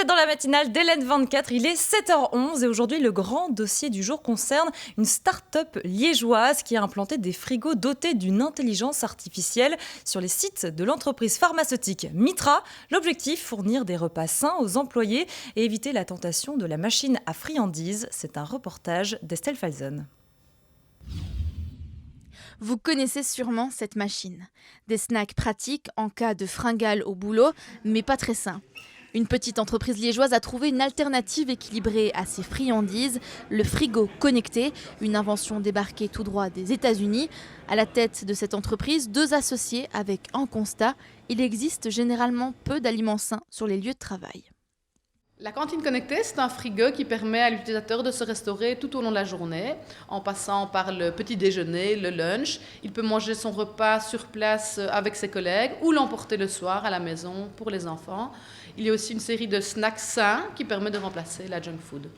êtes dans la matinale d'Hélène 24, il est 7h11 et aujourd'hui le grand dossier du jour concerne une start-up liégeoise qui a implanté des frigos dotés d'une intelligence artificielle sur les sites de l'entreprise pharmaceutique Mitra. L'objectif, fournir des repas sains aux employés et éviter la tentation de la machine à friandises. C'est un reportage d'Estelle Falzon. Vous connaissez sûrement cette machine. Des snacks pratiques en cas de fringales au boulot, mais pas très sains. Une petite entreprise liégeoise a trouvé une alternative équilibrée à ces friandises, le frigo connecté, une invention débarquée tout droit des États-Unis. À la tête de cette entreprise, 2 associés avec un constat, il existe généralement peu d'aliments sains sur les lieux de travail. La cantine connectée, c'est un frigo qui permet à l'utilisateur de se restaurer tout au long de la journée, en passant par le petit déjeuner, le lunch. Il peut manger son repas sur place avec ses collègues ou l'emporter le soir à la maison pour les enfants. Il y a aussi une série de snacks sains qui permet de remplacer la junk food.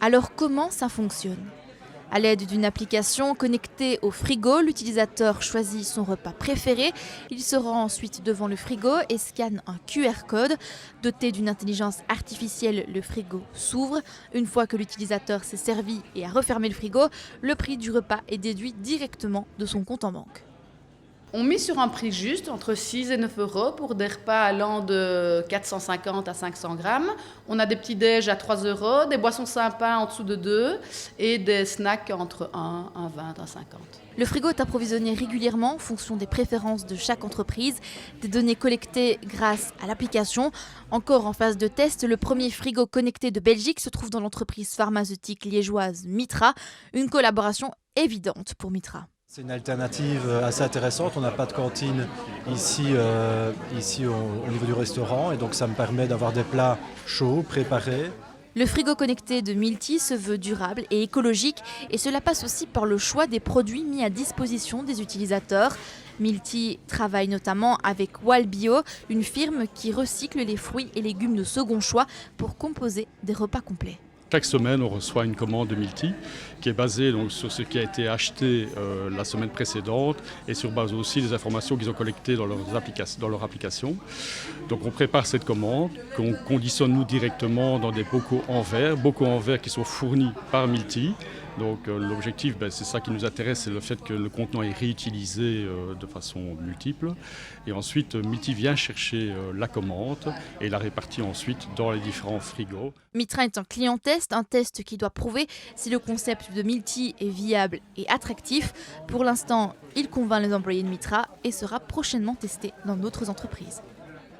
Alors comment ça fonctionne ? À l'aide d'une application connectée au frigo, l'utilisateur choisit son repas préféré. Il se rend ensuite devant le frigo et scanne un QR code. Doté d'une intelligence artificielle, le frigo s'ouvre. Une fois que l'utilisateur s'est servi et a refermé le frigo, le prix du repas est déduit directement de son compte en banque. On mise sur un prix juste, entre 6 et 9 euros, pour des repas allant de 450 à 500 grammes. On a des petits déj à 3 euros, des boissons sympas en dessous de 2 et des snacks entre 1, 1,20, 1,50. Le frigo est approvisionné régulièrement en fonction des préférences de chaque entreprise, des données collectées grâce à l'application. Encore en phase de test, le premier frigo connecté de Belgique se trouve dans l'entreprise pharmaceutique liégeoise Mitra, une collaboration évidente pour Mitra. C'est une alternative assez intéressante. On n'a pas de cantine ici au niveau du restaurant et donc ça me permet d'avoir des plats chauds, préparés. Le frigo connecté de Milti se veut durable et écologique et cela passe aussi par le choix des produits mis à disposition des utilisateurs. Milti travaille notamment avec Walbio, une firme qui recycle les fruits et légumes de second choix pour composer des repas complets. Chaque semaine, on reçoit une commande de Milti qui est basée donc, sur ce qui a été acheté la semaine précédente et sur base aussi des informations qu'ils ont collectées dans leur application. Donc on prépare cette commande qu'on conditionne nous directement dans des bocaux en verre qui sont fournis par Milti. Donc l'objectif, c'est ça qui nous intéresse, c'est le fait que le contenant est réutilisé de façon multiple. Et ensuite, Milti vient chercher la commande et la répartit ensuite dans les différents frigos. Mitra est un client test, un test qui doit prouver si le concept de Milti est viable et attractif. Pour l'instant, il convainc les employés de Mitra et sera prochainement testé dans d'autres entreprises.